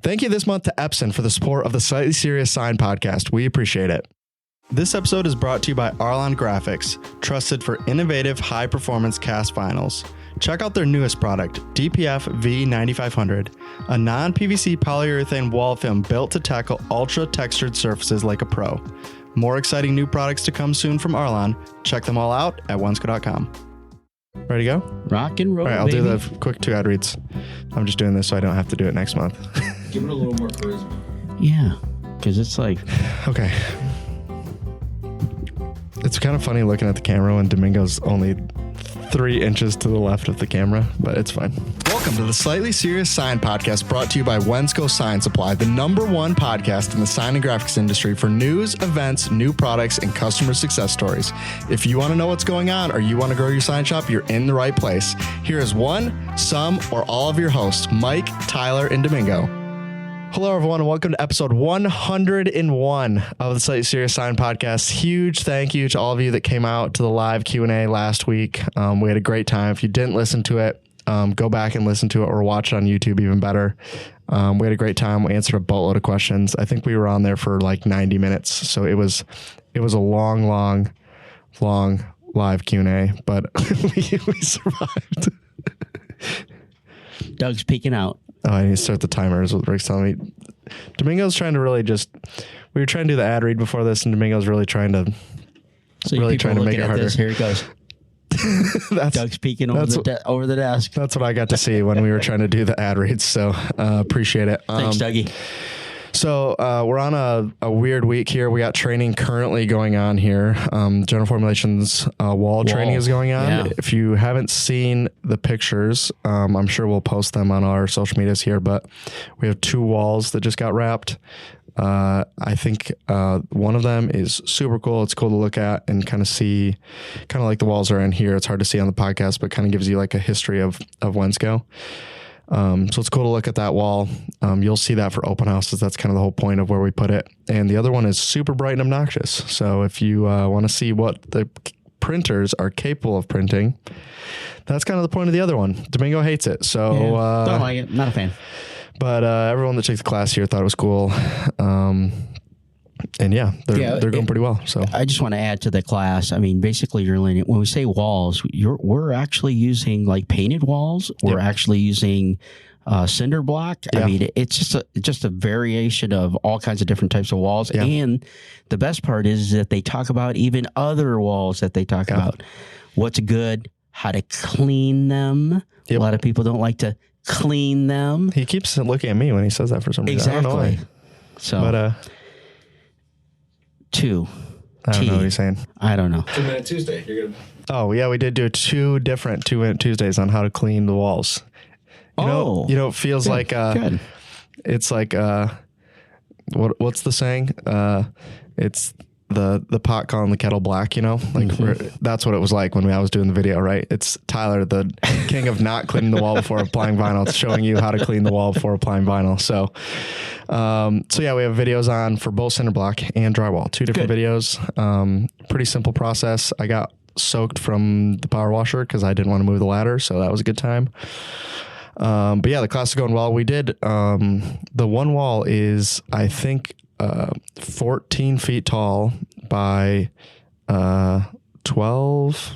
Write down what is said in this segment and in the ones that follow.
Thank you this month to Epson for the support of the Slightly Serious Sign podcast. We appreciate it. This episode is brought to you by Arlon Graphics, trusted for innovative high-performance cast vinyls. Check out their newest product, DPF V9500, a non-PVC polyurethane wall film built to tackle ultra-textured surfaces like a pro. More exciting new products to come soon from Arlon. Check them all out at Wensco.com. Ready to go? Rock and roll, All right, I'll do the quick 2 ad reads. I'm just doing this so I don't have to do it next month. Give it a little more charisma. Yeah, because it's like... Okay. It's kind of funny looking at the camera when Domingo's only 3 inches to the left of the camera, but it's fine. Welcome to the Slightly Serious Sign podcast, brought to you by Wensco Sign Supply, the #1 podcast in the sign and graphics industry for news, events, new products, and customer success stories. If you want to know what's going on or you want to grow your sign shop, you're in the right place. Here is one, some, or all of your hosts, Mike, Tyler, and Domingo. Hello, everyone, and welcome to episode 101 of the Slightly Serious Sign podcast. Huge thank you to all of you that came out to the live Q&A last week. We had a great time. If you didn't listen to it, go back and listen to it or watch it on YouTube, even better. We had a great time. We answered a boatload of questions. I think we were on there for like 90 minutes. So it was a long live Q&A, but we survived. Doug's peeking out. Oh, I need to start the timer is what Rick's telling me. Domingo's trying to really we were trying to do the ad read before this, and Domingo's really trying to make it harder. This, here it goes. Doug's peeking over the desk. That's what I got to see when we were trying to do the ad reads, so appreciate it. Thanks, Dougie. So we're on a weird week here. We got training currently going on here. General Formulations wall training is going on. Yeah. If you haven't seen the pictures, I'm sure we'll post them on our social medias here, but we have 2 walls that just got wrapped. I think one of them is super cool. It's cool to look at and kind of see, kind of like the walls are in here. It's hard to see on the podcast, but kind of gives you like a history of Wensco. So it's cool to look at that wall. You'll see that for open houses. That's kind of the whole point of where we put it. And the other one is super bright and obnoxious. So if you want to see what the printers are capable of printing, that's kind of the point of the other one. Domingo hates it. So don't like it. Not a fan. But everyone that took the class here thought it was cool. And they're going pretty well. So I just want to add to the class. I mean, basically, you're learning when we say walls, we're actually using like painted walls. We're actually using cinder block. Yeah. I mean, it's just a variation of all kinds of different types of walls. Yeah. And the best part is that they talk about even other walls that they talk about. What's good, how to clean them. Yep. A lot of people don't like to clean them. He keeps looking at me when he says that for some reason. Exactly. I don't know why. So, but 2. I don't know what he's saying. I don't know. 2 Minute Tuesday. You're gonna. Oh yeah, we did do 2 different 2 Minute Tuesdays on how to clean the walls. You know, it feels good, like good. It's like what's the saying? It's the pot calling the kettle black. You know, like that's what it was like when I was doing the video. Right? It's Tyler, the king of not cleaning the wall before applying vinyl. It's showing you how to clean the wall before applying vinyl. So yeah, we have videos on for both cinder block and drywall. 2 different videos. Pretty simple process. I got soaked from the power washer because I didn't want to move the ladder, so that was a good time. But yeah, the class is going well. We did the one wall is I think 14 feet tall by 12.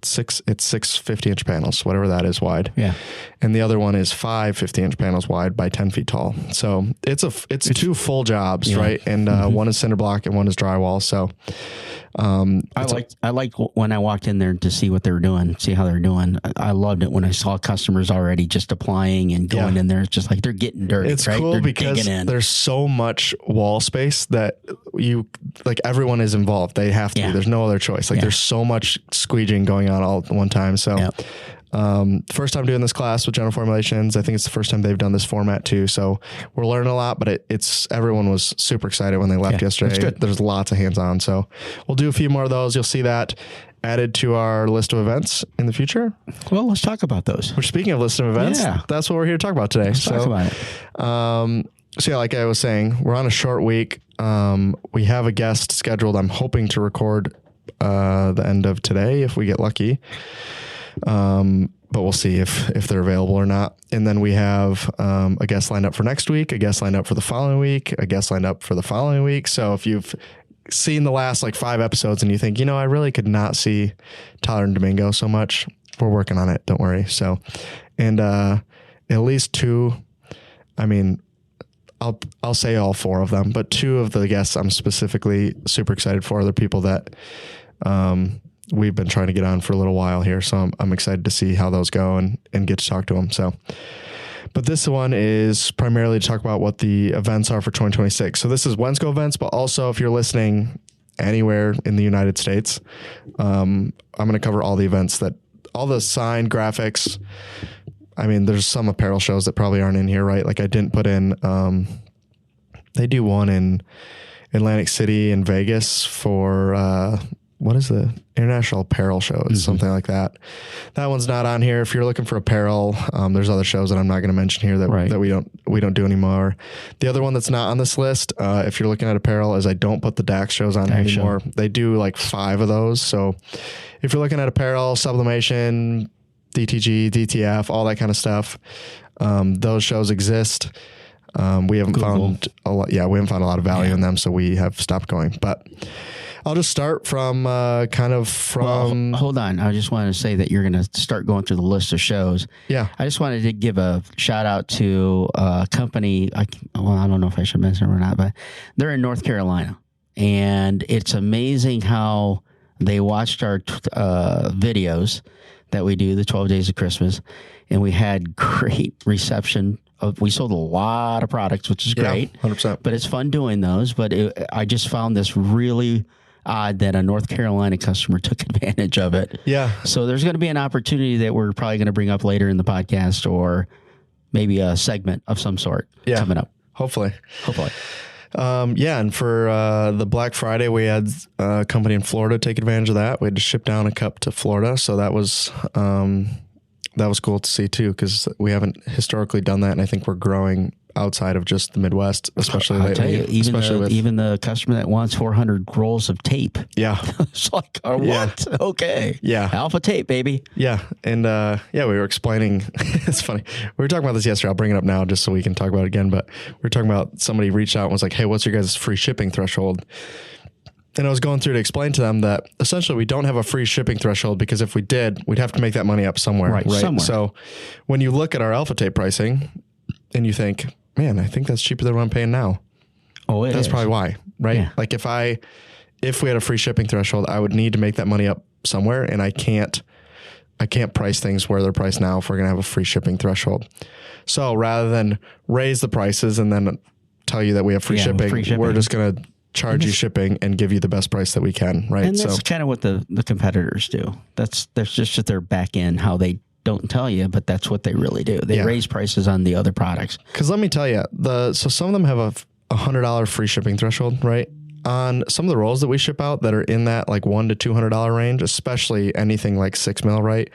It's 6 50-inch panels, whatever that is wide. Yeah. And the other one is 5 50-inch panels wide by 10 feet tall. So it's 2 full jobs, right? And one is cinder block and one is drywall. So I liked when I walked in there to see what they were doing, see how they're doing. I loved it when I saw customers already just applying and going in there. It's just like they're getting dirty. It's right? cool They're because there's so much wall space that everyone is involved. They have to. There's no other choice. There's so much squeegeing going on all at one time. So first time doing this class with General Formulations. I think it's the first time they've done this format too. So we're learning a lot, but everyone was super excited when they left yesterday. There's lots of hands-on. So we'll do a few more of those. You'll see that added to our list of events in the future. Well, let's talk about those. Which, speaking of list of events, that's what we're here to talk about today. Let's talk about it. So yeah, like I was saying, we're on a short week. We have a guest scheduled. I'm hoping to record the end of today if we get lucky. But we'll see if they're available or not. And then we have a guest lined up for next week, a guest lined up for the following week, a guest lined up for the following week. So if you've seen the last like 5 episodes and you think, I really could not see Tyler and Domingo so much, we're working on it. Don't worry. So, and at least 2, I mean, I'll say all 4 of them, but 2 of the guests I'm specifically super excited for are the people that we've been trying to get on for a little while here. So I'm excited to see how those go and get to talk to them. So, but this one is primarily to talk about what the events are for 2026. So this is Wensco events, but also if you're listening anywhere in the United States, I'm going to cover all the events all the sign graphics. I mean, there's some apparel shows that probably aren't in here, right? Like I didn't put in, they do one in Atlantic City and Vegas for, what is the International Apparel Show? It's something like that. That one's not on here. If you're looking for apparel, there's other shows that I'm not going to mention here that we don't do anymore. The other one that's not on this list, if you're looking at apparel, is I don't put the DAX shows on anymore. They do like 5 of those. So if you're looking at apparel, sublimation, DTG, DTF, all that kind of stuff, those shows exist. We haven't found a lot. Yeah, we haven't found a lot of value in them, so we have stopped going. But I'll just start from Well, hold on. I just wanted to say that you're going to start going through the list of shows. Yeah. I just wanted to give a shout out to a company. I don't know if I should mention them or not, but they're in North Carolina, and it's amazing how they watched our videos that we do, the 12 Days of Christmas, and we had great reception. We sold a lot of products, which is great. 100%. But it's fun doing those. But I just found this really odd that a North Carolina customer took advantage of it. Yeah. So there's going to be an opportunity that we're probably going to bring up later in the podcast, or maybe a segment of some sort coming up. Hopefully. And for the Black Friday, we had a company in Florida take advantage of that. We had to ship down a cup to Florida. So that was cool to see too, because we haven't historically done that. And I think we're growing outside of just the Midwest, especially lately. Even the customer that wants 400 rolls of tape. Yeah. It's like, what? Okay. Yeah. Alpha tape, baby. Yeah. And we were explaining, it's funny. We were talking about this yesterday. I'll bring it up now just so we can talk about it again. But we were talking about somebody reached out and was like, hey, what's your guys' free shipping threshold? And I was going through to explain to them that essentially we don't have a free shipping threshold, because if we did, we'd have to make that money up somewhere. Right. Somewhere. So when you look at our alpha tape pricing and you think, man, I think that's cheaper than what I'm paying now. That's probably why, right? Yeah. Like if we had a free shipping threshold, I would need to make that money up somewhere, and I can't price things where they're priced now if we're going to have a free shipping threshold. So rather than raise the prices and then tell you that we have free shipping, we're just going to charge you shipping and give you the best price that we can, right? And that's kind of what the competitors do. That's just their back end, how they don't tell you, but that's what they really do. They raise prices on the other products. Because let me tell you, so some of them have a $100 free shipping threshold, right? On some of the rolls that we ship out that are in that like $100 to $200 range, especially anything like 6 mil, right?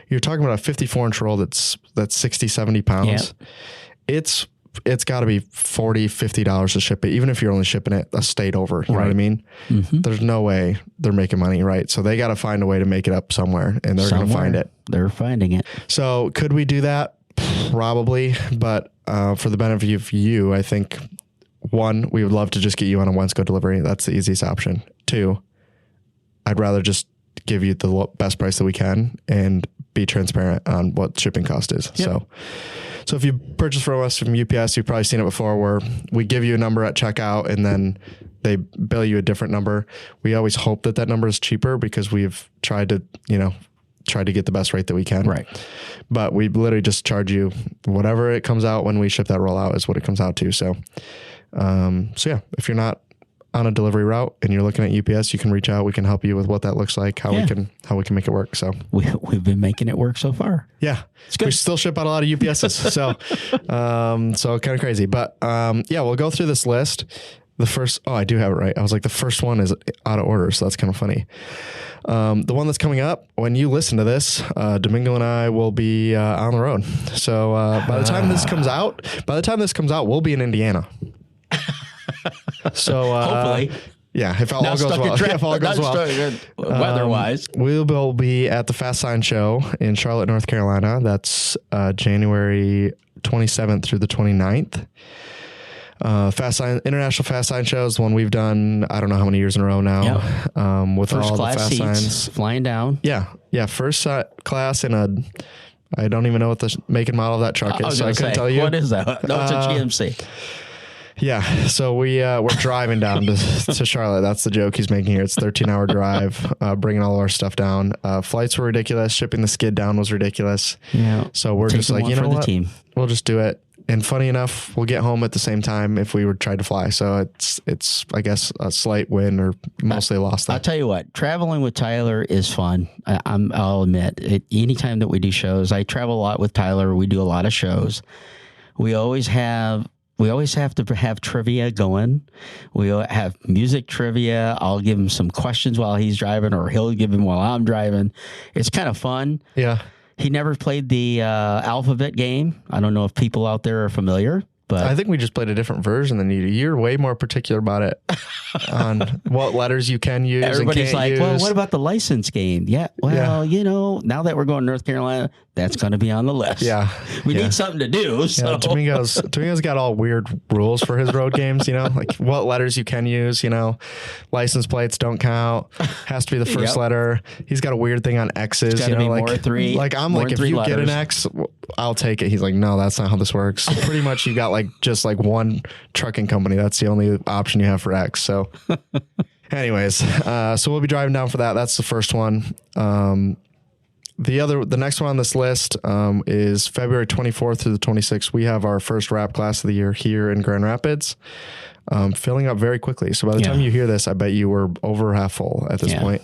You're talking about a 54-inch roll that's 60, 70 pounds. Yep. It's got to be $40, $50 to ship it, even if you're only shipping it a state over. You know what I mean? Mm-hmm. There's no way they're making money, right? So they got to find a way to make it up somewhere, and they're going to find it. They're finding it. So could we do that? Probably. But for the benefit of you, I think, 1, we would love to just get you on a Wensco delivery. That's the easiest option. 2, I'd rather just give you the best price that we can and be transparent on what shipping cost is. Yep. So if you purchase from us from UPS, you've probably seen it before, where we give you a number at checkout and then they bill you a different number. We always hope that number is cheaper, because we've tried to get the best rate that we can. Right. But we literally just charge you whatever it comes out when we ship that roll out is what it comes out to. So if you're not on a delivery route and you're looking at UPS, you can reach out. We can help you with what that looks like, how we can make it work. So we've been making it work so far. Yeah. It's good. We still ship out a lot of UPSs. so kind of crazy, but we'll go through this list. The first, I do have it right. I was like, the first one is out of order. So that's kind of funny. The one that's coming up, when you listen to this, Domingo and I will be on the road. So by the time this comes out, we'll be in Indiana. So hopefully, Yeah, if all goes well. If all goes well. Weather-wise. We will be at the Fast Sign Show in Charlotte, North Carolina. That's January 27th through the 29th. International Fast Sign Show is the one we've done, I don't know how many years in a row now. Yep. With first all class the fast seats, signs. flying down. Yeah. First class in I don't even know what the make and model of that truck is, so I couldn't tell you. What is that? No, it's a GMC. Yeah, so we're driving down to Charlotte. That's the joke he's making here. It's a 13-hour drive, bringing all our stuff down. Flights were ridiculous. Shipping the skid down was ridiculous. Yeah. So we're just like, you know what? Team. We'll just do it. And funny enough, we'll get home at the same time if we were tried to fly. So it's I guess a slight win or mostly a loss. I'll tell you what, traveling with Tyler is fun. I'll admit it. Anytime that we do shows, I travel a lot with Tyler. We do a lot of shows. We always have to have trivia going. We have music trivia. I'll give him some questions while he's driving, or he'll give him while I'm driving. It's kind of fun. Yeah. He never played the alphabet game. I don't know if people out there are familiar, but I think we just played a different version than you do. You're way more particular about it on what letters you can use. Everybody's and can't use. Well, what about the license game? Yeah. Well, now that we're going to North Carolina, that's going to be on the list. Yeah. We need something to do. So. Yeah, Domingo's got all weird rules for his road games, like what letters you can use, license plates don't count. Has to be the first letter. He's got a weird thing on X's, it's gotta be more three. Like I'm like, if you get an X, I'll take it. He's like, no, that's not how this works. So pretty much you got just one trucking company. That's the only option you have for X. So anyways, so we'll be driving down for that. That's the first one. The next one on this list is February 24th through the 26th. We have our first rap class of the year here in Grand Rapids, filling up very quickly. So by the time you hear this, I bet you we're over half full at this point.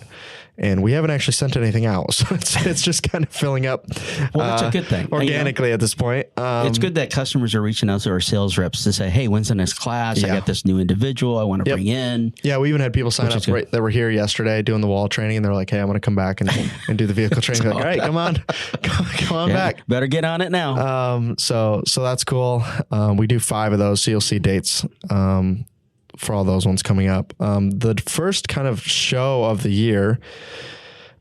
And we haven't actually sent anything out. So it's just kind of filling up. Well, that's a good thing. Organically at this point. It's good that customers are reaching out to our sales reps to say, hey, when's the next class? I got this new individual I want to bring in. Yeah, we even had people sign up that were here yesterday doing the wall training. And they're like, hey, I'm going to come back and do the vehicle training. Like, all right, come on back. Better get on it now. So that's cool. We do 5 of those. So you'll see dates for all those ones coming up. The first kind of show of the year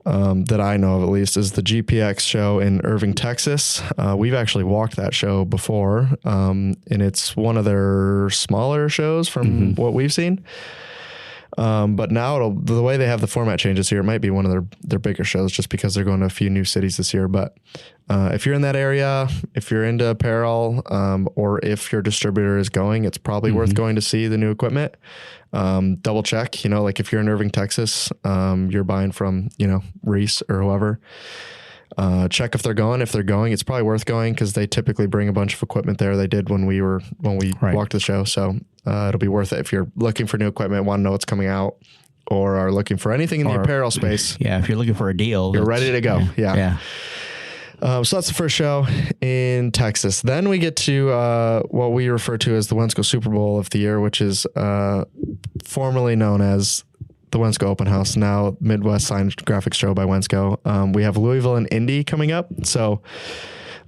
that I know of, at least, is the GPX show in Irving, Texas. We've actually walked that show before, and it's one of their smaller shows from what we've seen. But now the way they have the format changes here, it might be one of their bigger shows just because they're going to a few new cities this year. But if you're in that area, if you're into apparel, or if your distributor is going, it's probably worth going to see the new equipment. Double check, like if you're in Irving, Texas, you're buying from, Reese or whoever. Check if they're going. If they're going, it's probably worth going because they typically bring a bunch of equipment there. They did when we walked the show. So it'll be worth it if you're looking for new equipment, want to know what's coming out, or are looking for anything in the apparel space. Yeah, if you're looking for a deal, you're ready to go. Yeah. So that's the first show in Texas. Then we get to what we refer to as the Wensco Super Bowl of the year, which is formerly known as the Wensco Open House, now Midwest Sign Graphics Show by Wensco. We have Louisville and Indy coming up. So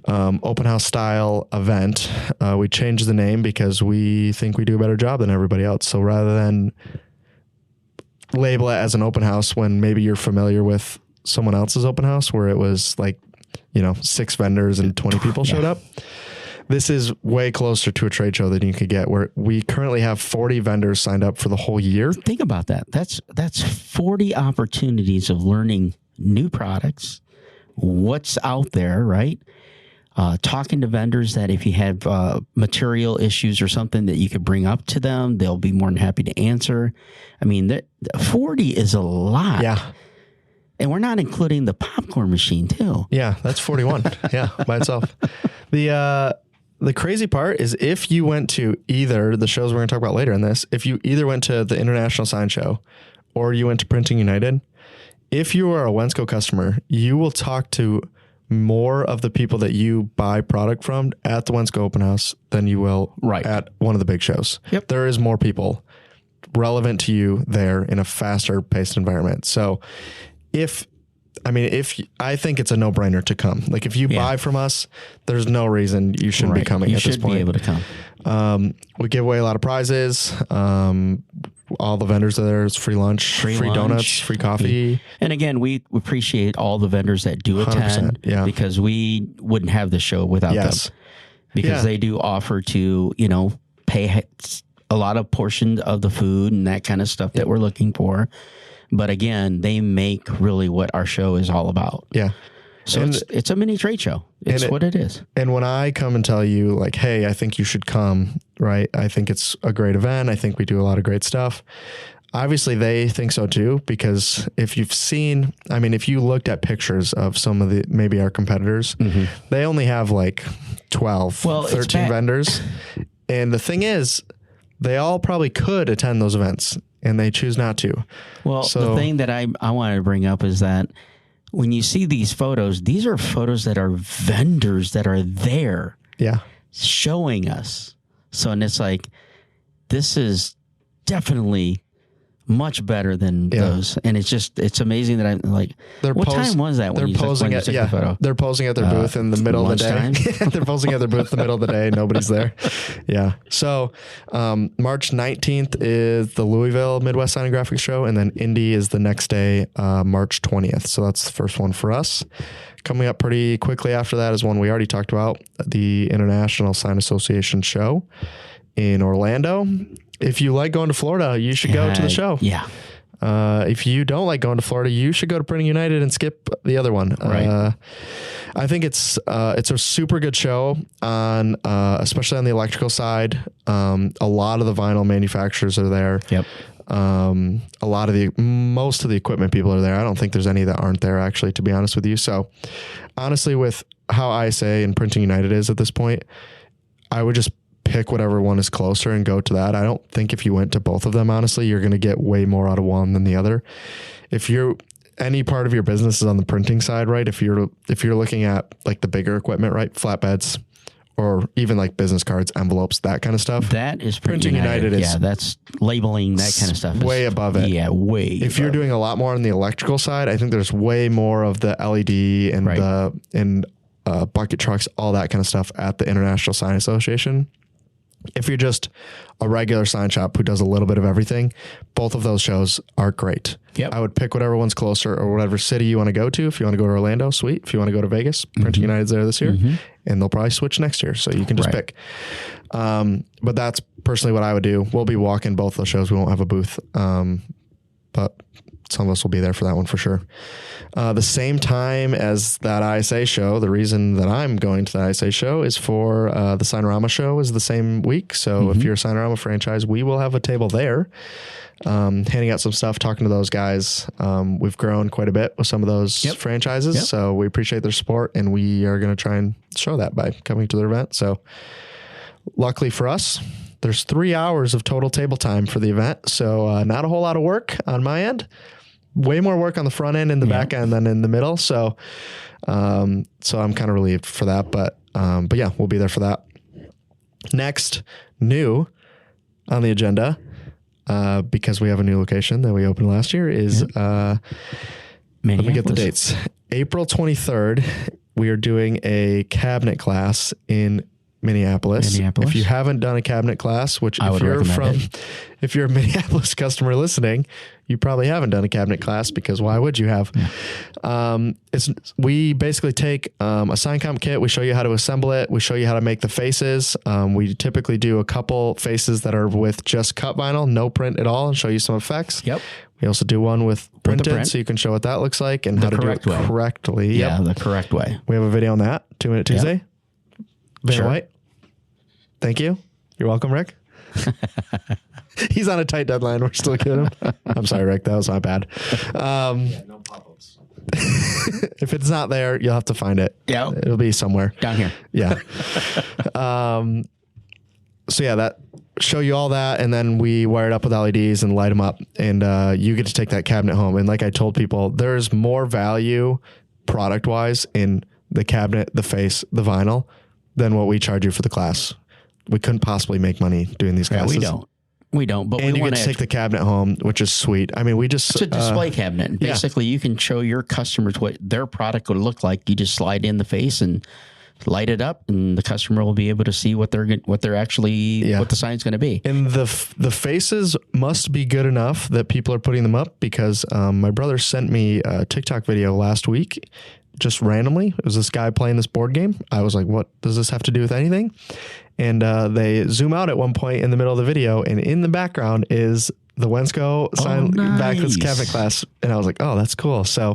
open house style event. We changed the name because we think we do a better job than everybody else. So rather than label it as an open house when maybe you're familiar with someone else's open house where it was 6 vendors and 20 people showed up, this is way closer to a trade show than you could get, where we currently have 40 vendors signed up for the whole year. Think about that. That's 40 opportunities of learning new products, what's out there, right? Talking to vendors that if you have material issues or something that you could bring up to them, they'll be more than happy to answer. I mean, 40 is a lot. Yeah. And we're not including the popcorn machine too. Yeah, that's 41. Yeah, by itself. The crazy part is if you went to either the shows we're going to talk about later in this, if you either went to the International Sign Show or you went to Printing United, if you are a Wensco customer, you will talk to more of the people that you buy product from at the Wensco Open House than you will at one of the big shows. Yep. There is more people relevant to you there in a faster paced environment. So if I think it's a no-brainer to come. Like if you buy from us, there's no reason you shouldn't be coming at this point. You should be able to come. We give away a lot of prizes. all the vendors are there. It's free lunch, free lunch, donuts, free coffee. And again, we appreciate all the vendors that do attend because we wouldn't have the show without them. Because they do offer to, pay a lot of portion of the food and that kind of stuff that we're looking for. But again, they make really what our show is all about. Yeah. So it's a mini trade show. It's what it is. And when I come and tell you like, hey, I think you should come, right? I think it's a great event. I think we do a lot of great stuff. Obviously, they think so too, because if you've seen, if you looked at pictures of some of maybe our competitors, they only have like 12, 13 vendors. And the thing is, they all probably could attend those events and they choose not to. Well, the thing that I wanted to bring up is that when you see these photos, these are photos that are vendors that are there showing us. So, and it's like, this is definitely much better than those. And it's amazing that I'm like, what time was that when you took the photo? They're posing at their booth in the middle of the day. They're posing at their booth in the middle of the day. Nobody's there. Yeah. So March 19th is the Louisville Midwest Sign and Graphics Show. And then Indy is the next day, March 20th. So that's the first one for us. Coming up pretty quickly after that is one we already talked about, the International Sign Association Show in Orlando. If you like going to Florida, you should go to the show. Yeah. If you don't like going to Florida, you should go to Printing United and skip the other one. Right. I think it's a super good show on, especially on the electrical side. A lot of the vinyl manufacturers are there. Yep. Most of the equipment people are there. I don't think there's any that aren't there actually, to be honest with you. So honestly, with how ISA and Printing United is at this point, I would just pick whatever one is closer and go to that. I don't think if you went to both of them, honestly, you're going to get way more out of one than the other. If any part of your business is on the printing side, right? If you're looking at like the bigger equipment, right? Flatbeds or even like business cards, envelopes, that kind of stuff. That is Printing United. Yeah, that's labeling, that kind of stuff. Way above it. Yeah, way. If you're doing a lot more on the electrical side, I think there's way more of the LED and bucket trucks, all that kind of stuff at the International Sign Association. If you're just a regular sign shop who does a little bit of everything, both of those shows are great. Yep. I would pick whatever one's closer or whatever city you want to go to. If you want to go to Orlando, sweet. If you want to go to Vegas, Printing United's there this year, and they'll probably switch next year. So you can just pick. But that's personally what I would do. We'll be walking both those shows. We won't have a booth, but some of us will be there for that one for sure. The same time as that ISA show, the reason that I'm going to the ISA show is for the Signorama show is the same week. So if you're a Signorama franchise, we will have a table there, handing out some stuff, talking to those guys. We've grown quite a bit with some of those franchises. So we appreciate their support, and we are going to try and show that by coming to their event. So luckily for us, there's 3 hours of total table time for the event. So not a whole lot of work on my end. Way more work on the front end and the back end than in the middle. So, I'm kind of relieved for that, but yeah, we'll be there for that. Next, new on the agenda, because we have a new location that we opened last year is, let me get the dates. April 23rd, we are doing a cabinet class in Minneapolis. If you haven't done a cabinet class, which if you're a Minneapolis customer listening, you probably haven't done a cabinet class, because why would you have? We basically take a sign comp kit. We show you how to assemble it. We show you how to make the faces. We typically do a couple faces that are with just cut vinyl, no print at all, and show you some effects. Yep. We also do one with printed, so you can show what that looks like and how to do it correctly. Yeah, the correct way. We have a video on that. 2 Minute Tuesday. Van White. Thank you. You're welcome, Rick. He's on a tight deadline. We're still kidding him. I'm sorry, Rick. That was my bad. No pop-ups. If it's not there, you'll have to find it. Yeah. It'll be somewhere. Down here. Yeah. That show you all that, and then we wire it up with LEDs and light them up, and you get to take that cabinet home. And like I told people, there's more value product-wise in the cabinet, the face, the vinyl, than what we charge you for the class. We couldn't possibly make money doing these classes. We don't. But and we you want get to take the cabinet home, which is sweet. I mean, it's a display cabinet. Basically, you can show your customers what their product would look like. You just slide in the face and light it up, and the customer will be able to see what they're actually what the sign's going to be. And the faces must be good enough that people are putting them up, because my brother sent me a TikTok video last week, just randomly. It was this guy playing this board game. I was like, what does this have to do with anything? And they zoom out at one point in the middle of the video, and in the background is the Wensco sign backwards cabinet class. And I was like, oh, that's cool. So,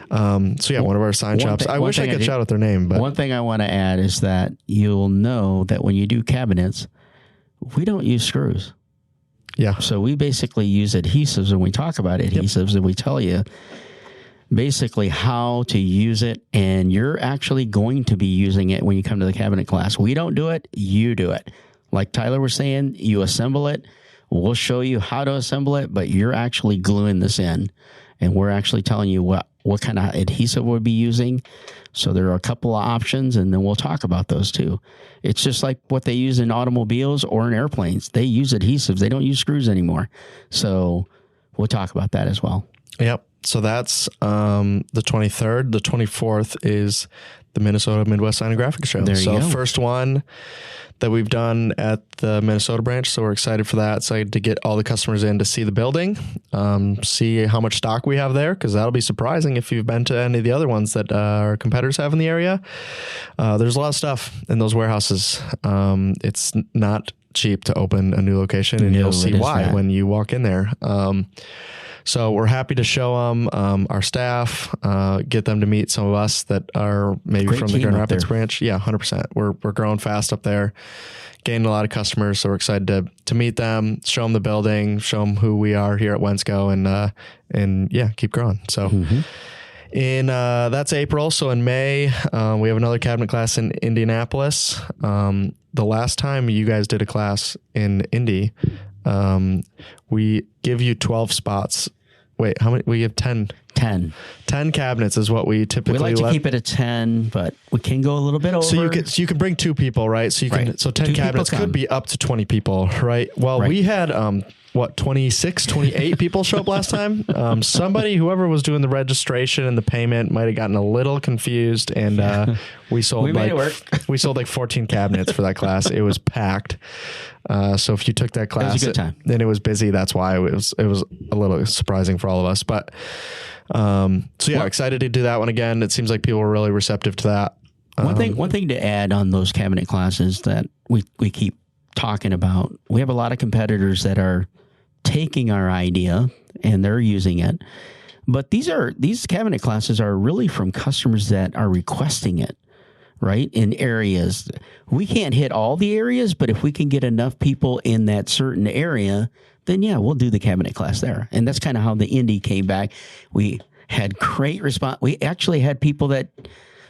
one of our sign shops. I wish I could shout out their name, but one thing I want to add is that you'll know that when you do cabinets, we don't use screws. Yeah. So we basically use adhesives, and we talk about adhesives, and we tell you basically how to use it, and you're actually going to be using it when you come to the cabinet class. We don't do it, you do it. Like Tyler was saying, you assemble it. We'll show you how to assemble it, but you're actually gluing this in, and we're actually telling you what kind of adhesive we'll be using. So there are a couple of options, and then we'll talk about those too. It's just like what they use in automobiles or in airplanes. They use adhesives. They don't use screws anymore. So we'll talk about that as well. Yep. So that's the 23rd. The 24th is the Minnesota Midwest Sign and Graphics Show. There you go. First one that we've done at the Minnesota branch. So we're excited for that. Excited to get all the customers in to see the building, see how much stock we have there, because that'll be surprising if you've been to any of the other ones that our competitors have in the area. There's a lot of stuff in those warehouses. It's not cheap to open a new location, and you'll see why when you walk in there. So we're happy to show them our staff, get them to meet some of us that are maybe from the Grand Rapids branch. Yeah, 100%. We're growing fast up there, gaining a lot of customers. So we're excited to meet them, show them the building, show them who we are here at Wensco, and keep growing. So that's April. So in May, we have another cabinet class in Indianapolis. The last time you guys did a class in Indy, we give you 12 spots. Wait, how many? We give 10. 10 cabinets is what we typically. We like to keep it at 10, but we can go a little bit over. So you can bring 2 people, right? So you can. So 10 cabinets could be up to 20 people, right? Well, we had 26, 28 people show up last time. Whoever was doing the registration and the payment might have gotten a little confused, and we sold we sold like 14 cabinets for that class. It was packed. So if you took that class, it was a good time. Then it was busy. That's why it was a little surprising for all of us. But excited to do that one again. It seems like people were really receptive to that. One thing to add on those cabinet classes that we keep talking about, we have a lot of competitors that are taking our idea and they're using it. But these cabinet classes are really from customers that are requesting it, right? In areas. We can't hit all the areas, but if we can get enough people in that certain area, then we'll do the cabinet class there. And that's kind of how the Indy came back. We had great response. We actually had people that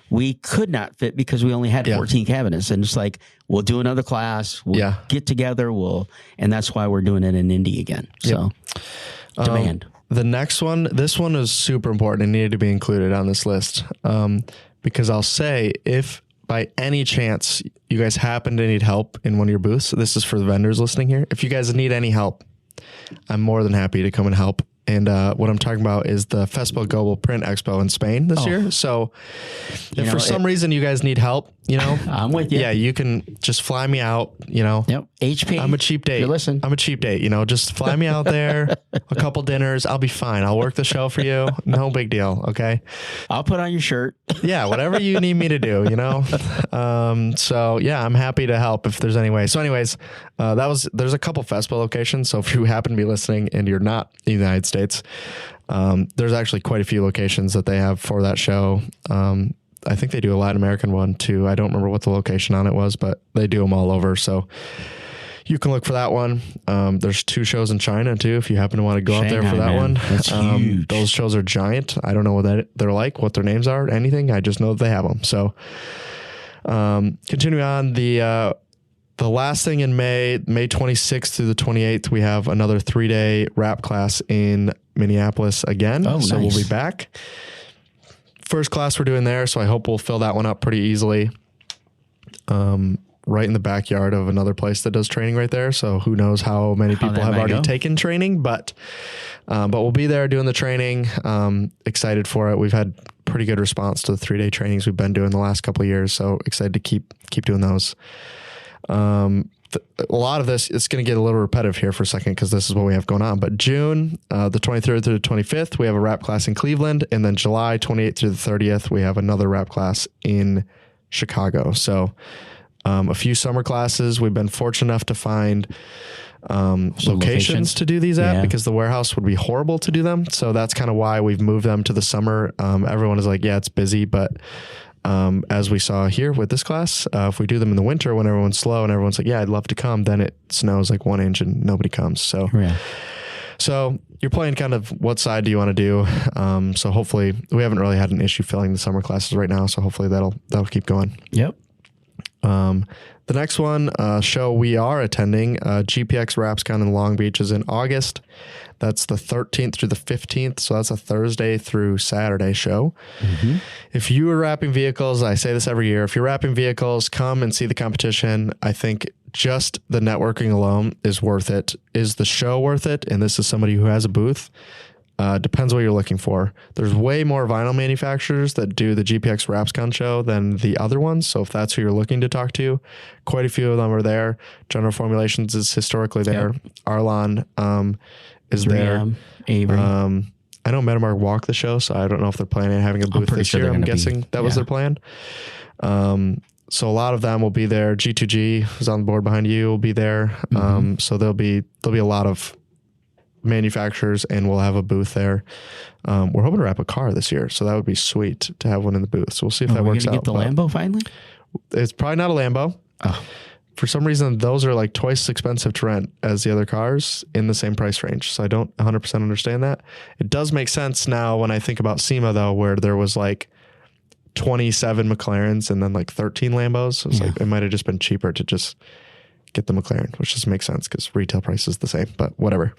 we could not fit because we only had 14 cabinets. And it's like, we'll do another class. We'll get together. And that's why we're doing it in Indy again. So demand. The next one, this one is super important and needed to be included on this list. Because I'll say, if by any chance you guys happen to need help in one of your booths, this is for the vendors listening here. If you guys need any help, I'm more than happy to come and help. And what I'm talking about is the FESPO Global Print Expo in Spain this year. So if for some reason you guys need help, I'm with you. Yeah, you can just fly me out, Yep. HP. I'm a cheap date. I'm a cheap date, just fly me out there, a couple dinners. I'll be fine. I'll work the show for you. No big deal. Okay. I'll put on your shirt. Yeah. Whatever you need me to do, I'm happy to help if there's any way. So anyways, there's a couple FESPO locations. So if you happen to be listening and you're not in the United States, there's actually quite a few locations that they have for that show. I think they do a Latin American one too. I don't remember what the location on it was, but they do them all over. So you can look for that one. There's 2 shows in China too, if you happen to want to go out there for that one. That's huge. Those shows are giant. I don't know what they're like, what their names are, anything. I just know that they have them. So continuing on, the last thing in May 26th through the 28th, we have another 3-day wrap class in Minneapolis again. So nice. We'll be back. First class we're doing there, so I hope we'll fill that one up pretty easily. Right in the backyard of another place that does training right there. So who knows how many people have already taken training, but we'll be there doing the training. Excited for it. We've had pretty good response to the 3-day trainings we've been doing the last couple of years. So excited to keep doing those. A lot of this, it's going to get a little repetitive here for a second because this is what we have going on. But June, the 23rd through the 25th, we have a rap class in Cleveland. And then July 28th through the 30th, we have another rap class in Chicago. So a few summer classes. We've been fortunate enough to find locations to do these at because the warehouse would be horrible to do them. So that's kind of why we've moved them to the summer. Everyone is like, yeah, it's busy, but as we saw here with this class, if we do them in the winter when everyone's slow and everyone's like, yeah, I'd love to come, then it snows like 1 inch and nobody comes. So you're playing kind of what side do you want to do? So hopefully we haven't really had an issue filling the summer classes right now. So hopefully that'll keep going. Yep. The next one, show we are attending, GPX RapsCon in Long Beach is in August. That's the 13th through the 15th. So that's a Thursday through Saturday show. Mm-hmm. If you are wrapping vehicles, I say this every year, if you're wrapping vehicles, come and see the competition. I think just the networking alone is worth it. Is the show worth it? And this is somebody who has a booth. Depends what you're looking for. There's way more vinyl manufacturers that do the GPX RapsCon show than the other ones. So if that's who you're looking to talk to, quite a few of them are there. General Formulations is historically there. Yep. Arlon is 3M, there. Avery. I know Metamark walked the show, so I don't know if they're planning on having a booth this year. I'm guessing that was their plan. So a lot of them will be there. G2G, who's on the board behind you, will be there. So there'll be a lot of manufacturers, and we'll have a booth there. We're hoping to wrap a car this year, so that would be sweet to have one in the booth. So we'll see if that works out. Get the Lambo finally? It's probably not a Lambo. Oh. For some reason, those are like twice as expensive to rent as the other cars in the same price range. So I don't 100% understand that. It does make sense now when I think about SEMA though, where there was like 27 McLarens and then like 13 Lambos. So it's like it might have just been cheaper to just get the McLaren, which just makes sense because retail price is the same. But whatever.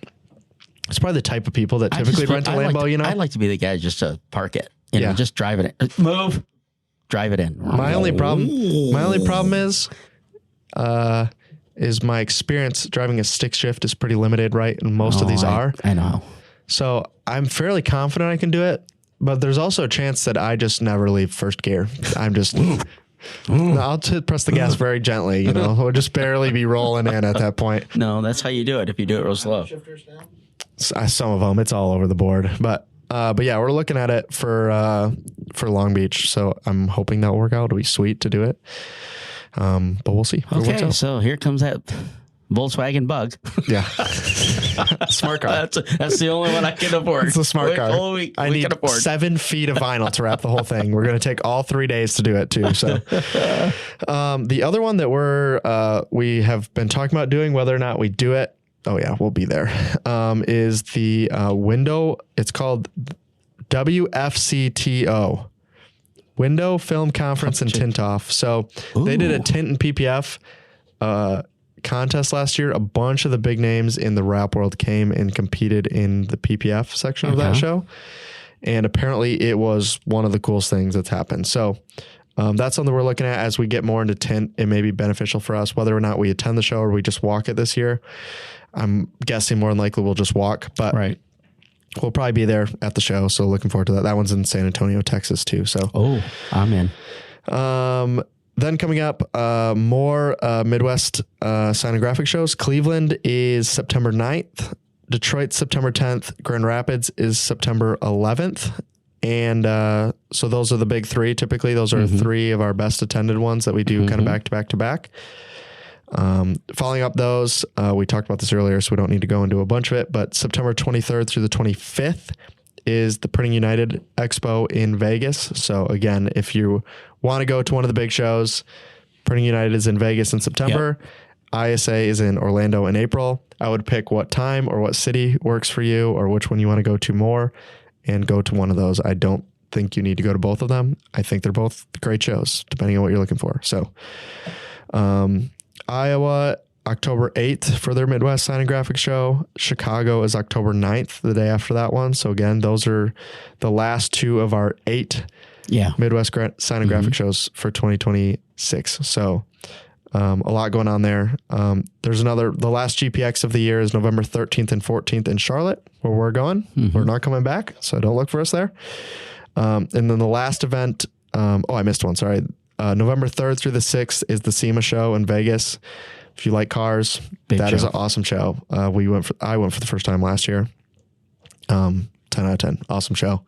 It's probably the type of people that typically rent a Lambo, you know? I'd like to be the guy just to park it. You know, just drive it in. Move. Drive it in. My only problem is my experience driving a stick shift is pretty limited, right? And most of these are. I know. So I'm fairly confident I can do it, but there's also a chance that I just never leave first gear. I'm just... I'll press the gas very gently, you know. We'll just barely be rolling in at that point. No, that's how you do it if you do it real slow. Some of them, it's all over the board. But yeah, we're looking at it for Long Beach. So I'm hoping that'll work out. It'll be sweet to do it. But we'll see. Okay, so here comes that Volkswagen Bug. Yeah. Smart car. That's the only one I can afford. It's a smart car. I need 7 feet of vinyl to wrap the whole thing. We're going to take all 3 days to do it too. So the other one that we have been talking about doing, whether or not we do it, oh yeah, we'll be there, is the window. It's called WFCTO. Window Film Conference and Tint Off. So they did a tint and PPF contest last year. A bunch of the big names in the wrap world came and competed in the PPF section of that show. And apparently it was one of the coolest things that's happened. So that's something we're looking at as we get more into tint. It may be beneficial for us, whether or not we attend the show or we just walk it this year. I'm guessing more than likely we'll just walk, but we'll probably be there at the show. So looking forward to that. That one's in San Antonio, Texas too. So, I'm in. Then coming up, more Midwest sign and graphic shows. Cleveland is September 9th. Detroit, September 10th. Grand Rapids is September 11th. And so those are the big three. Typically, those are 3 of our best attended ones that we do kind of back to back to back. Following up those, we talked about this earlier, so we don't need to go into a bunch of it, but September 23rd through the 25th is the Printing United Expo in Vegas. So again, if you want to go to one of the big shows, Printing United is in Vegas in September. ISA is in Orlando in April. I would pick what time or what city works for you or which one you want to go to more and go to one of those. I don't think you need to go to both of them. I think they're both great shows, depending on what you're looking for. So, Iowa, October 8th for their Midwest Sign and Graphic Show. Chicago is October 9th, the day after that one. So again, those are the last 2 of our 8 Midwest Sign and Graphic shows for 2026. So a lot going on there. There's the last GPX of the year is November 13th and 14th in Charlotte, where we're going. We're not coming back, so don't look for us there. And then the last event, I missed one. Sorry. November 3rd through the 6th is the SEMA show in Vegas. If you like cars, that is an awesome show. I went for the first time last year. 10 out of 10. Awesome show.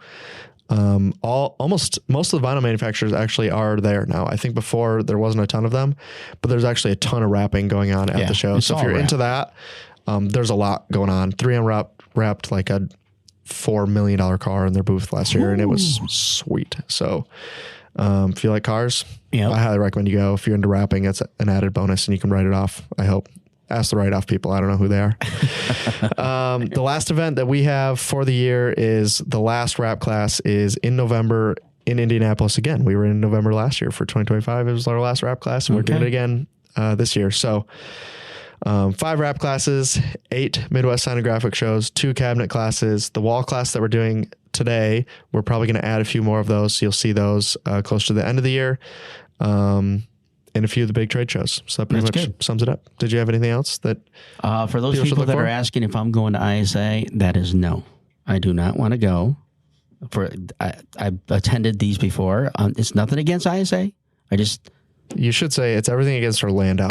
Most of the vinyl manufacturers actually are there now. I think before there wasn't a ton of them, but there's actually a ton of wrapping going on at the show. So if you're into that, there's a lot going on. 3M wrapped like a $4 million car in their booth last year, and it was sweet. So if you like cars, I highly recommend you go. If you're into wrapping, it's an added bonus, and you can write it off. I hope. Ask the write-off people. I don't know who they are. The last event that we have for the year is the last wrap class is in November in Indianapolis again. We were in November last year for 2025. It was our last wrap class, and we're doing it again this year. So 5 wrap classes, 8 Midwest Sign and Graphic shows, 2 cabinet classes. The wall class that we're doing today, we're probably going to add a few more of those. So you'll see those close to the end of the year. And a few of the big trade shows. So that pretty much sums it up. Did you have anything else that for those people that are asking if I'm going to ISA, that is no. I do not want to go. I've attended these before. It's nothing against ISA. You should say it's everything against Orlando.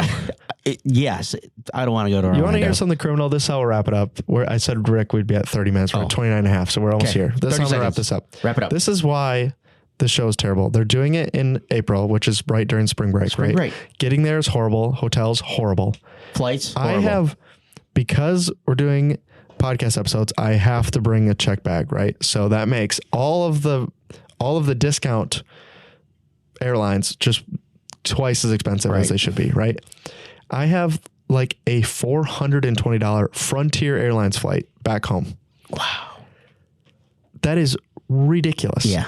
Yes. I don't want to go to Orlando. You want to hear something criminal? This is how we'll wrap it up. I said, Rick, we'd be at 30 minutes. We're at 29 and a half. So we're almost here. This is how I'm going to wrap this up. Wrap it up. This is why the show is terrible. They're doing it in April, which is right during spring break, right? Getting there is horrible. Hotels, horrible. Flights, horrible. Because we're doing podcast episodes, I have to bring a check bag, right? So that makes all of the discount airlines just twice as expensive as they should be, right? I have like a $420 Frontier Airlines flight back home. Wow. That is ridiculous. Yeah.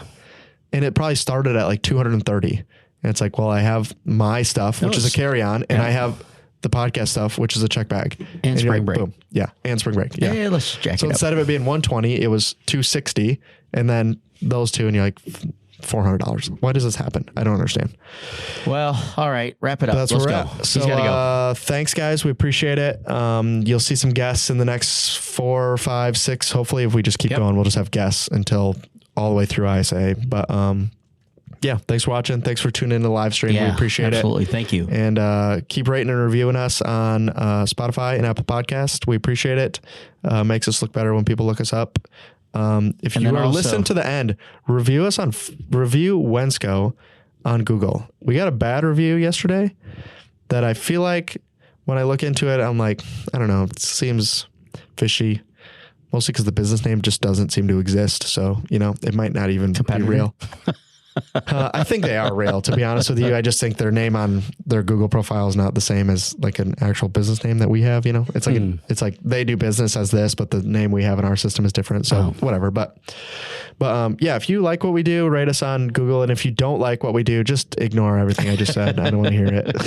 And it probably started at like 230. And it's like, well, I have my stuff, which is a carry-on, and I have the podcast stuff, which is a check bag. And spring break. Boom. Yeah. And spring break. Yeah. Yeah, let's check it So instead of it being 120, it was 260. And then those two, and you're like, $400. Why does this happen? I don't understand. Well, all right. Wrap it up. Let's go. So, He's gotta go. Thanks, guys. We appreciate it. You'll see some guests in the next 4, 5, 6. Hopefully, if we just keep going, we'll just have guests until all the way through ISA. But yeah, thanks for watching. Thanks for tuning in to the live stream. We appreciate it. Absolutely. Thank you. And keep rating and reviewing us on Spotify and Apple Podcast. We appreciate it. Makes us look better when people look us up. If you are listening to the end, review Wensco on Google. We got a bad review yesterday that I feel like when I look into it, I'm like, I don't know, it seems fishy. Mostly because the business name just doesn't seem to exist. So, it might not even be real. I think they are real, to be honest with you. I just think their name on their Google profile is not the same as like an actual business name that we have. It's like it's like they do business as this, but the name we have in our system is different. So whatever. But yeah, if you like what we do, rate us on Google, and if you don't like what we do, just ignore everything I just said. I don't want to hear it.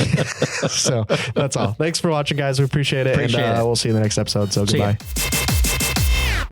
So that's all. Thanks for watching, guys. We appreciate it. We'll see you in the next episode. So goodbye.